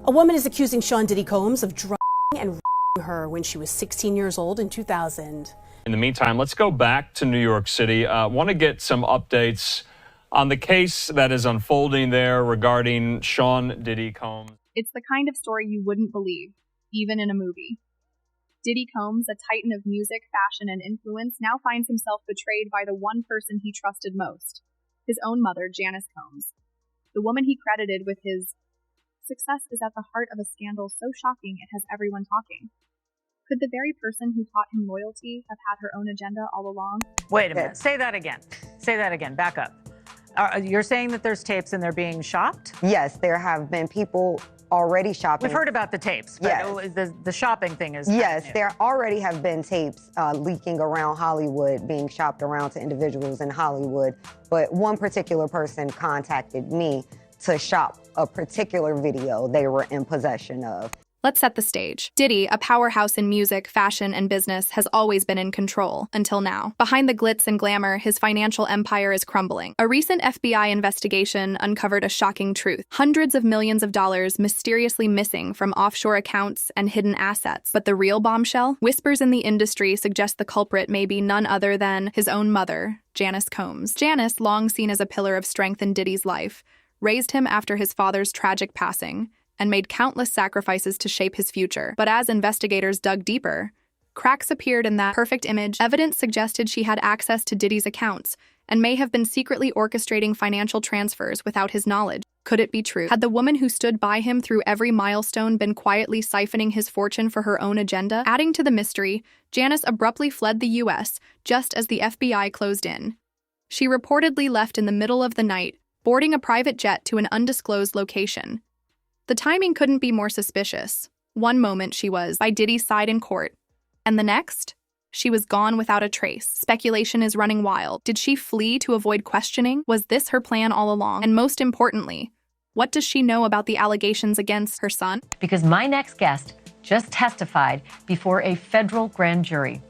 A woman is accusing Sean Diddy Combs of drugging and raping her when she was 16 years old in 2000. In the meantime, let's go back to New York City. Want to get some updates on the case that is unfolding there regarding Sean Diddy Combs. It's the kind of story you wouldn't believe, even in a movie. Diddy Combs, a titan of music, fashion, and influence, now finds himself betrayed by the one person he trusted most, his own mother, Janice Combs. The woman he credited with his success is at the heart of a scandal so shocking it has everyone talking. Could the very person who taught him loyalty have had her own agenda all along? Wait a minute. Say that again. Say that again. Back up. You're saying that there's tapes and they're being shopped? Yes, there have been people already shopping. We've heard about the tapes, but yes. The shopping thing is yes, there already have been tapes leaking around Hollywood, being shopped around to individuals in Hollywood. But one particular person contacted me to shop a particular video they were in possession of. Let's set the stage. Diddy, a powerhouse in music, fashion, and business, has always been in control, until now. Behind the glitz and glamour, his financial empire is crumbling. A recent FBI investigation uncovered a shocking truth. Hundreds of millions of dollars mysteriously missing from offshore accounts and hidden assets. But the real bombshell? Whispers in the industry suggest the culprit may be none other than his own mother, Janice Combs. Janice, long seen as a pillar of strength in Diddy's life, raised him after his father's tragic passing, and made countless sacrifices to shape his future. But as investigators dug deeper, cracks appeared in that perfect image. Evidence suggested she had access to Diddy's accounts and may have been secretly orchestrating financial transfers without his knowledge. Could it be true? Had the woman who stood by him through every milestone been quietly siphoning his fortune for her own agenda? Adding to the mystery, Janice abruptly fled the U.S. just as the FBI closed in. She reportedly left in the middle of the night, boarding a private jet to an undisclosed location. The timing couldn't be more suspicious. One moment she was by Diddy's side in court, and the next, she was gone without a trace. Speculation is running wild. Did she flee to avoid questioning? Was this her plan all along? And most importantly, what does she know about the allegations against her son? Because my next guest just testified before a federal grand jury.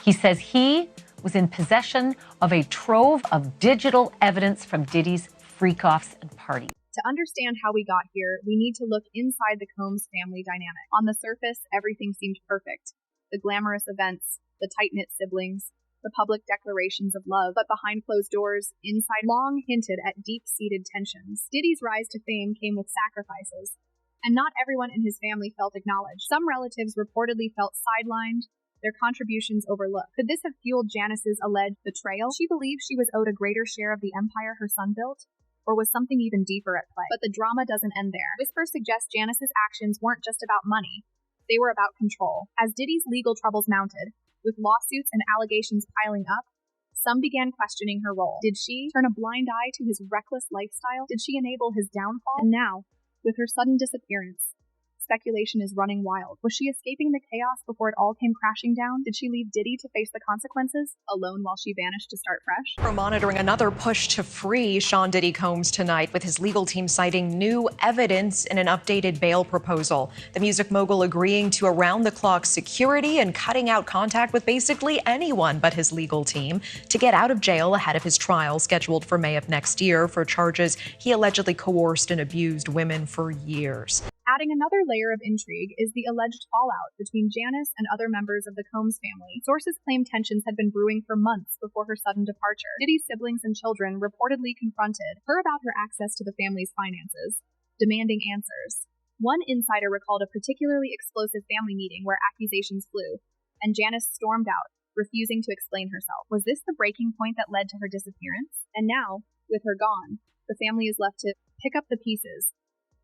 He says he was in possession of a trove of digital evidence from Diddy's freak-offs and parties. To understand how we got here, we need to look inside the Combs family dynamic. On the surface, everything seemed perfect. The glamorous events, the tight-knit siblings, the public declarations of love, but behind closed doors, inside long hinted at deep-seated tensions. Diddy's rise to fame came with sacrifices, and not everyone in his family felt acknowledged. Some relatives reportedly felt sidelined, their contributions overlooked. Could this have fueled Janice's alleged betrayal? She believed she was owed a greater share of the empire her son built, or was something even deeper at play? But the drama doesn't end there. Whispers suggest Janice's actions weren't just about money. They were about control. As Diddy's legal troubles mounted, with lawsuits and allegations piling up, some began questioning her role. Did she turn a blind eye to his reckless lifestyle? Did she enable his downfall? And now, with her sudden disappearance, speculation is running wild. Was she escaping the chaos before it all came crashing down? Did she leave Diddy to face the consequences alone while she vanished to start fresh? We're monitoring another push to free Sean Diddy Combs tonight, with his legal team citing new evidence in an updated bail proposal. The music mogul agreeing to around-the-clock security and cutting out contact with basically anyone but his legal team to get out of jail ahead of his trial scheduled for May of next year for charges he allegedly coerced and abused women for years. Adding another layer of intrigue is the alleged fallout between Janice and other members of the Combs family. Sources claim tensions had been brewing for months before her sudden departure. Diddy's siblings and children reportedly confronted her about her access to the family's finances, demanding answers. One insider recalled a particularly explosive family meeting where accusations flew, and Janice stormed out, refusing to explain herself. Was this the breaking point that led to her disappearance? And now, with her gone, the family is left to pick up the pieces,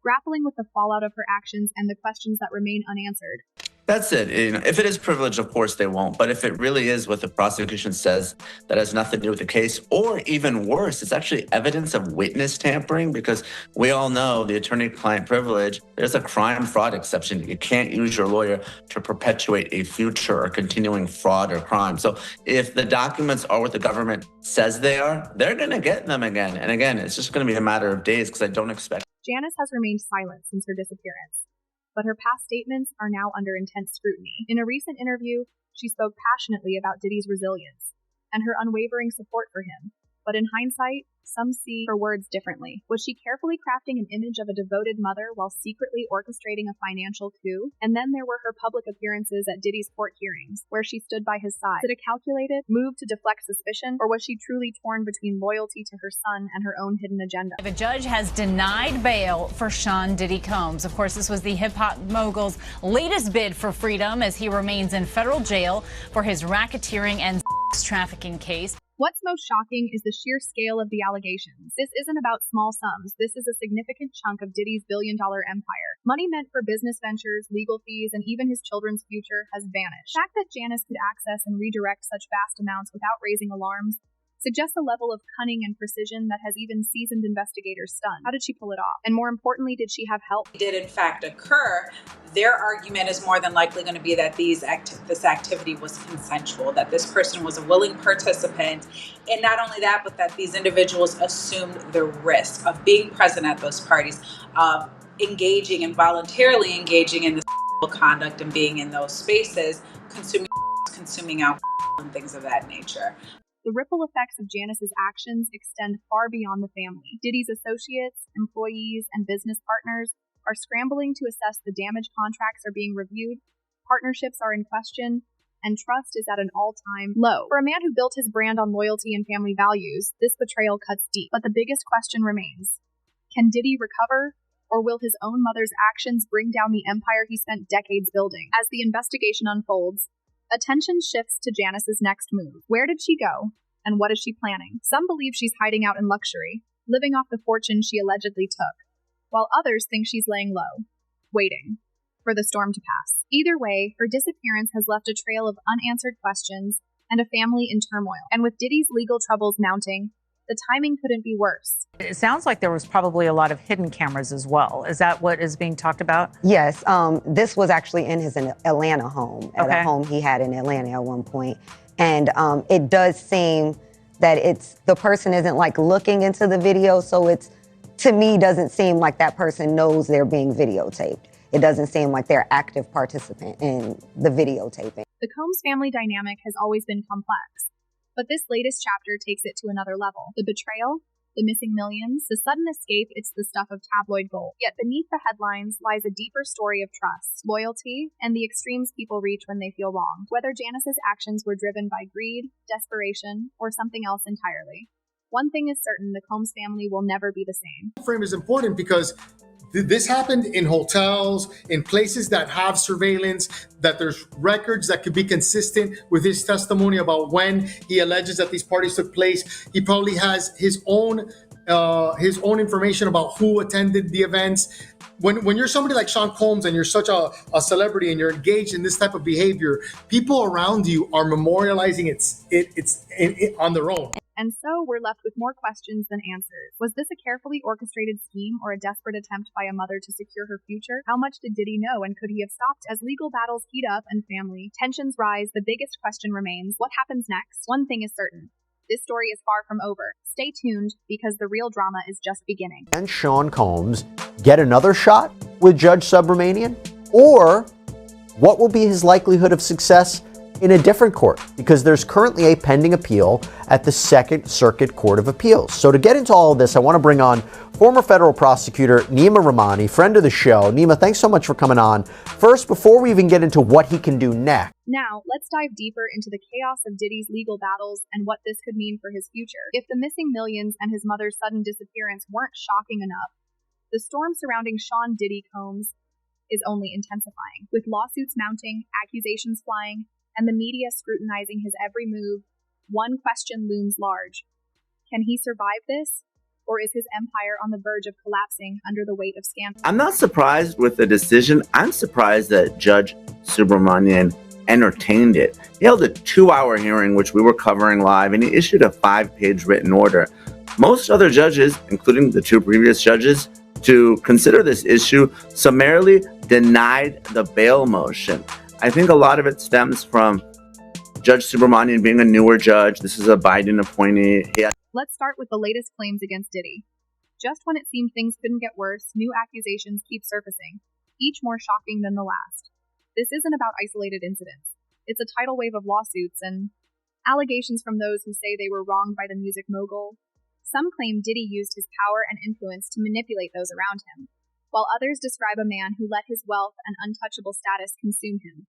grappling with the fallout of her actions and the questions that remain unanswered. That's it. If it is privilege, of course they won't. But if it really is what the prosecution says, that has nothing to do with the case, or even worse, it's actually evidence of witness tampering, because we all know the attorney-client privilege, there's a crime fraud exception. You can't use your lawyer to perpetuate a future or continuing fraud or crime. So if the documents are what the government says they are, they're going to get them again. And again, it's just going to be a matter of days, because I don't expect. Janice has remained silent since her disappearance, but her past statements are now under intense scrutiny. In a recent interview, she spoke passionately about Diddy's resilience and her unwavering support for him, But in hindsight, some see her words differently. Was she carefully crafting an image of a devoted mother while secretly orchestrating a financial coup? And then there were her public appearances at Diddy's court hearings, where she stood by his side. Was it a calculated move to deflect suspicion, or was she truly torn between loyalty to her son and her own hidden agenda? The judge has denied bail for Sean Diddy Combs. Of course, this was the hip-hop mogul's latest bid for freedom as he remains in federal jail for his racketeering and sex trafficking case. What's most shocking is the sheer scale of the allegations. This isn't about small sums. This is a significant chunk of Diddy's billion-dollar empire. Money meant for business ventures, legal fees, and even his children's future has vanished. The fact that Janice could access and redirect such vast amounts without raising alarms suggests a level of cunning and precision that has even seasoned investigators stunned. How did she pull it off? And more importantly, did she have help? Did in fact occur, their argument is more than likely going to be that this activity was consensual, that this person was a willing participant, and not only that, but that these individuals assumed the risk of being present at those parties, of engaging and voluntarily engaging in this conduct and being in those spaces, consuming alcohol and things of that nature. The ripple effects of Janice's actions extend far beyond the family. Diddy's associates, employees, and business partners are scrambling to assess the damage. Contracts are being reviewed, partnerships are in question, and trust is at an all-time low. For a man who built his brand on loyalty and family values, this betrayal cuts deep. But the biggest question remains: can Diddy recover, or will his own mother's actions bring down the empire he spent decades building? As the investigation unfolds, attention shifts to Janice's next move. Where did she go, and what is she planning? Some believe she's hiding out in luxury, living off the fortune she allegedly took, while others think she's laying low, waiting for the storm to pass. Either way, her disappearance has left a trail of unanswered questions and a family in turmoil. And with Diddy's legal troubles mounting, the timing couldn't be worse. It sounds like there was probably a lot of hidden cameras as well. Is that what is being talked about? Yes, this was actually in his Atlanta home, at a home he had in Atlanta at one point. And it does seem that the person isn't like looking into the video, so to me, doesn't seem like that person knows they're being videotaped. It doesn't seem like they're active participant in the videotaping. The Combs family dynamic has always been complex, but this latest chapter takes it to another level. The betrayal, the missing millions, the sudden escape, it's the stuff of tabloid gold. Yet beneath the headlines lies a deeper story of trust, loyalty, and the extremes people reach when they feel wronged. Whether Janice's actions were driven by greed, desperation, or something else entirely, one thing is certain: the Combs family will never be the same. Frame is important because this happened in hotels, in places that have surveillance, that there's records that could be consistent with his testimony about when he alleges that these parties took place. He probably has his own information about who attended the events. When you're somebody like Sean Combs and you're such a celebrity and you're engaged in this type of behavior, people around you are memorializing it on their own. And so we're left with more questions than answers. Was this a carefully orchestrated scheme or a desperate attempt by a mother to secure her future? How much did Diddy know, and could he have stopped? As legal battles heat up and family tensions rise, the biggest question remains: what happens next? One thing is certain: this story is far from over. Stay tuned, because the real drama is just beginning. Can Sean Combs get another shot with Judge Subramanian? Or what will be his likelihood of success in a different court? Because there's currently a pending appeal at the Second Circuit Court of Appeals. So to get into all of this, I want to bring on former federal prosecutor Nima Rahmani, friend of the show. Nima, thanks so much for coming on. First, before we even get into what he can do next. Now, let's dive deeper into the chaos of Diddy's legal battles and what this could mean for his future. If the missing millions and his mother's sudden disappearance weren't shocking enough, the storm surrounding Sean Diddy Combs is only intensifying. With lawsuits mounting, accusations flying, and the media scrutinizing his every move, one question looms large: can he survive this? Or is his empire on the verge of collapsing under the weight of scandal? I'm not surprised with the decision. I'm surprised that Judge Subramanian entertained it. He held a 2-hour hearing, which we were covering live, and he issued a 5-page written order. Most other judges, including the 2 previous judges, to consider this issue, summarily denied the bail motion. I think a lot of it stems from Judge Subramanian being a newer judge. This is a Biden appointee. Let's start with the latest claims against Diddy. Just when it seemed things couldn't get worse, new accusations keep surfacing, each more shocking than the last. This isn't about isolated incidents. It's a tidal wave of lawsuits, and Allegations from those who say they were wronged by the music mogul. Some claim Diddy used his power and influence to manipulate those around him, while others describe a man who let his wealth and untouchable status consume him.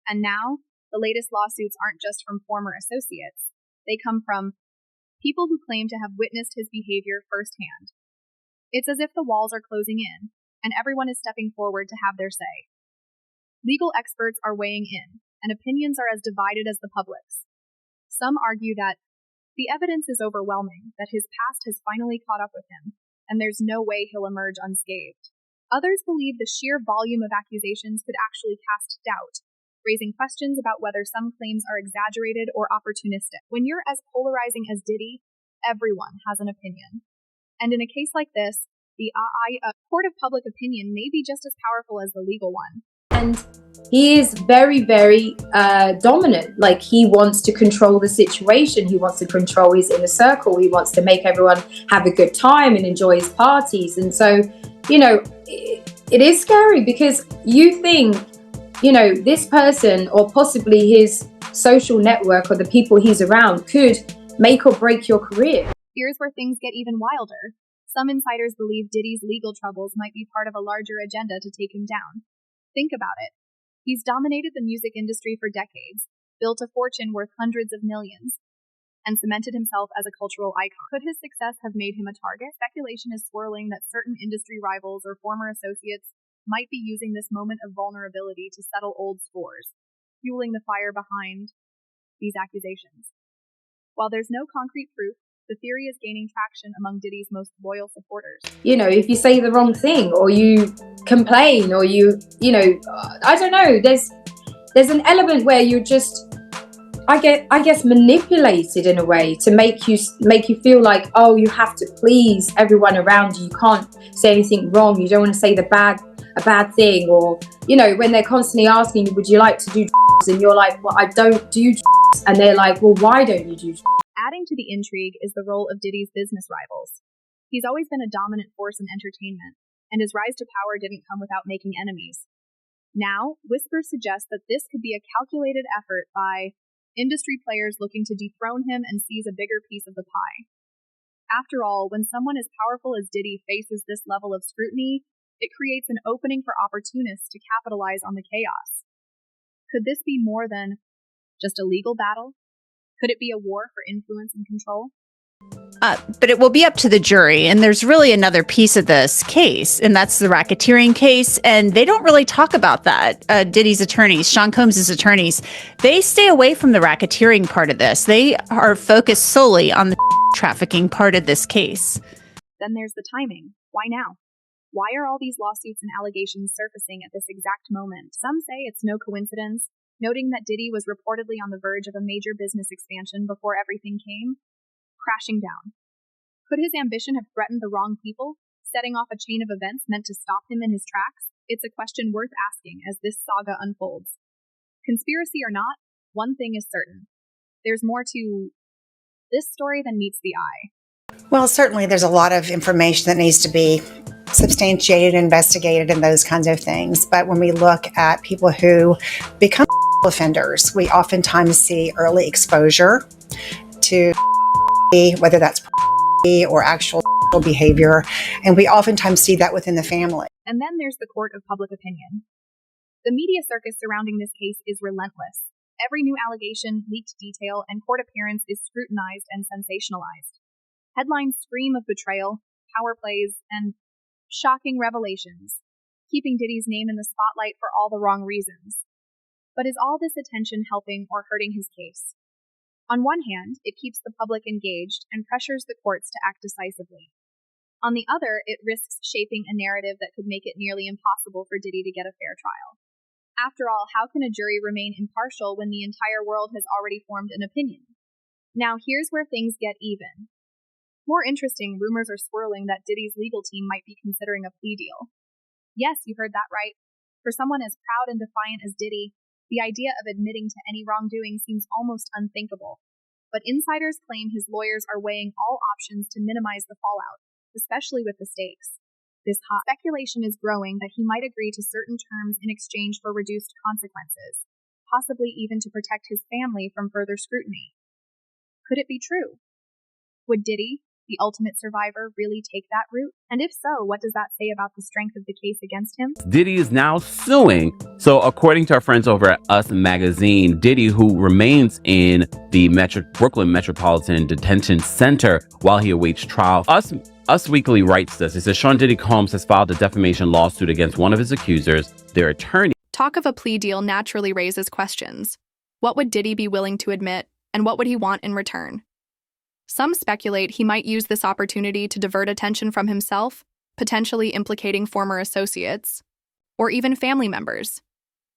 And now, the latest lawsuits aren't just from former associates. They come from people who claim to have witnessed his behavior firsthand. It's as if the walls are closing in, and everyone is stepping forward to have their say. Legal experts are weighing in, and opinions are as divided as the public's. Some argue that the evidence is overwhelming, that his past has finally caught up with him, and there's no way he'll emerge unscathed. Others believe the sheer volume of accusations could actually cast doubt, raising questions about whether some claims are exaggerated or opportunistic. When you're as polarizing as Diddy, everyone has an opinion. And in a case like this, the court of public opinion may be just as powerful as the legal one. And he is very, very dominant. Like, he wants to control the situation. He wants to control his inner circle. He wants to make everyone have a good time and enjoy his parties. And so, you know, it is scary because you think, you know, this person or possibly his social network or the people he's around could make or break your career. Here's where things get even wilder. Some insiders believe Diddy's legal troubles might be part of a larger agenda to take him down. Think about it. He's dominated the music industry for decades, built a fortune worth hundreds of millions, and cemented himself as a cultural icon. Could his success have made him a target? Speculation is swirling that certain industry rivals or former associates might be using this moment of vulnerability to settle old scores, fueling the fire behind these accusations. While there's no concrete proof, the theory is gaining traction among Diddy's most loyal supporters. You know, if you say the wrong thing or you complain or you know, I don't know, there's an element where you're just, I guess, manipulated in a way to make you feel like, oh, you have to please everyone around you. You can't say anything wrong. You don't want to say a bad thing. Or, you know, when they're constantly asking you, would you like to do drugs? And you're like, well, I don't do drugs. And they're like, well, why don't you do drugs? Adding to the intrigue is the role of Diddy's business rivals. He's always been a dominant force in entertainment, and his rise to power didn't come without making enemies. Now, whispers suggest that this could be a calculated effort by industry players looking to dethrone him and seize a bigger piece of the pie. After all, when someone as powerful as Diddy faces this level of scrutiny, it creates an opening for opportunists to capitalize on the chaos. Could this be more than just a legal battle? Could it be a war for influence and control? But it will be up to the jury. And there's really another piece of this case, and that's the racketeering case. And they don't really talk about that. Diddy's attorneys, Sean Combs' attorneys, they stay away from the racketeering part of this. They are focused solely on the trafficking part of this case. Then there's the timing. Why now? Why are all these lawsuits and allegations surfacing at this exact moment? Some say it's no coincidence, noting that Diddy was reportedly on the verge of a major business expansion before everything came crashing down. Could his ambition have threatened the wrong people, setting off a chain of events meant to stop him in his tracks? It's a question worth asking as this saga unfolds. Conspiracy or not, one thing is certain. There's more to this story than meets the eye. Well, certainly there's a lot of information that needs to be substantiated, investigated, and those kinds of things. But when we look at people who become offenders, we oftentimes see early exposure to whether that's or actual behavior, and we oftentimes see that within the family. And then there's the court of public opinion. The media circus surrounding this case is relentless. Every new allegation, leaked detail, and court appearance is scrutinized and sensationalized. Headlines scream of betrayal, power plays, and shocking revelations, keeping Diddy's name in the spotlight for all the wrong reasons. But is all this attention helping or hurting his case? On one hand, it keeps the public engaged and pressures the courts to act decisively. On the other, it risks shaping a narrative that could make it nearly impossible for Diddy to get a fair trial. After all, how can a jury remain impartial when the entire world has already formed an opinion? Now, here's where things get even. More interesting, rumors are swirling that Diddy's legal team might be considering a plea deal. Yes, you heard that right. For someone as proud and defiant as Diddy, the idea of admitting to any wrongdoing seems almost unthinkable. But insiders claim his lawyers are weighing all options to minimize the fallout, especially with the stakes. This hot speculation is growing that he might agree to certain terms in exchange for reduced consequences, possibly even to protect his family from further scrutiny. Could it be true? Would Diddy, the ultimate survivor, really take that route? And if so, what does that say about the strength of the case against him? Diddy is now suing. So according to our friends over at Us Magazine, Diddy, who remains in the Brooklyn Metropolitan Detention Center while he awaits trial. Us Weekly writes this. It says Sean Diddy Combs has filed a defamation lawsuit against one of his accusers, their attorney. Talk of a plea deal naturally raises questions. What would Diddy be willing to admit, and what would he want in return? Some speculate he might use this opportunity to divert attention from himself, potentially implicating former associates, or even family members.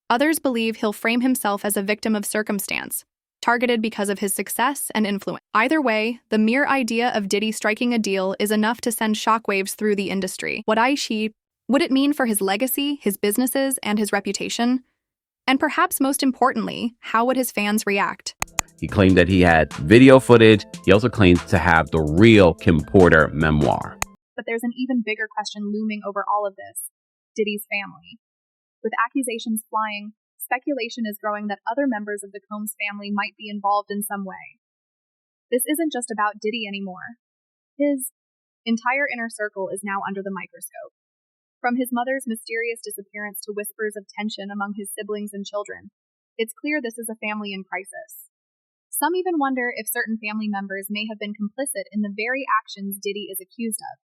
Others believe he'll frame himself as a victim of circumstance, targeted because of his success and influence. Either way, the mere idea of Diddy striking a deal is enough to send shockwaves through the industry. What would it mean for his legacy, his businesses, and his reputation? And perhaps most importantly, how would his fans react? He claimed that he had video footage. He also claimed to have the real Kim Porter memoir. But there's an even bigger question looming over all of this: Diddy's family. With accusations flying, speculation is growing that other members of the Combs family might be involved in some way. This isn't just about Diddy anymore. His entire inner circle is now under the microscope. From his mother's mysterious disappearance to whispers of tension among his siblings and children, it's clear this is a family in crisis. Some even wonder if certain family members may have been complicit in the very actions Diddy is accused of.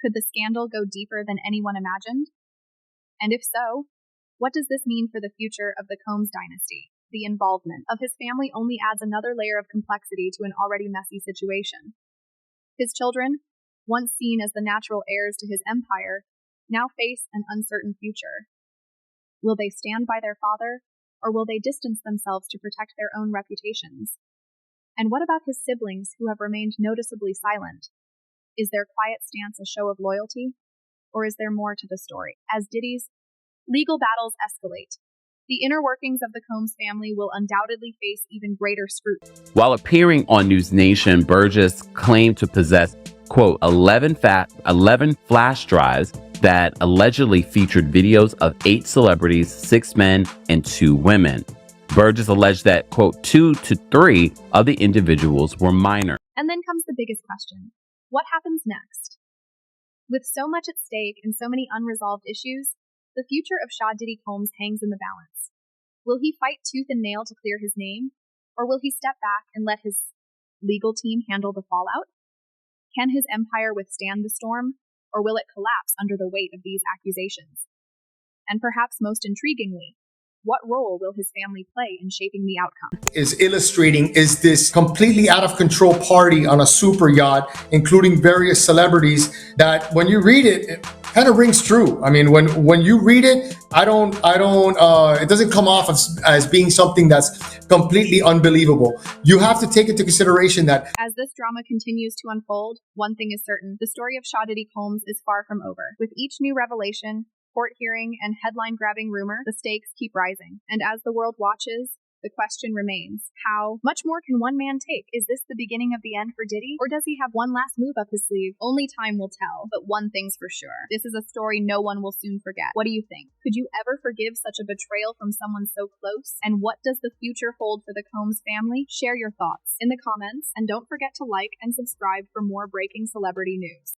Could the scandal go deeper than anyone imagined? And if so, what does this mean for the future of the Combs dynasty? The involvement of his family only adds another layer of complexity to an already messy situation. His children, once seen as the natural heirs to his empire, now face an uncertain future. Will they stand by their father, or will they distance themselves to protect their own reputations? And what about his siblings who have remained noticeably silent? Is their quiet stance a show of loyalty, or is there more to the story? As Diddy's legal battles escalate, the inner workings of the Combs family will undoubtedly face even greater scrutiny. While appearing on News Nation, Burgess claimed to possess, quote, 11 flash drives that allegedly featured videos of 8 celebrities, 6 men, and 2 women. Burgess alleged that, quote, 2 to 3 of the individuals were minor. And then comes the biggest question. What happens next? With so much at stake and so many unresolved issues, the future of Sean Diddy Combs hangs in the balance. Will he fight tooth and nail to clear his name, or will he step back and let his legal team handle the fallout? Can his empire withstand the storm, or will it collapse under the weight of these accusations? And perhaps most intriguingly, what role will his family play in shaping the outcome? Is illustrating is this completely out of control party on a super yacht, including various celebrities, that when you read it, it kind of rings true. I mean, when you read it, it doesn't come off as being something that's completely unbelievable. You have to take into consideration that as this drama continues to unfold, one thing is certain: the story of Sean Diddy Combs is far from over. With each new revelation, court hearing, and headline-grabbing rumor, the stakes keep rising. And as the world watches, the question remains: how much more can one man take? Is this the beginning of the end for Diddy? Or does he have one last move up his sleeve? Only time will tell, but one thing's for sure: this is a story no one will soon forget. What do you think? Could you ever forgive such a betrayal from someone so close? And what does the future hold for the Combs family? Share your thoughts in the comments, and don't forget to like and subscribe for more breaking celebrity news.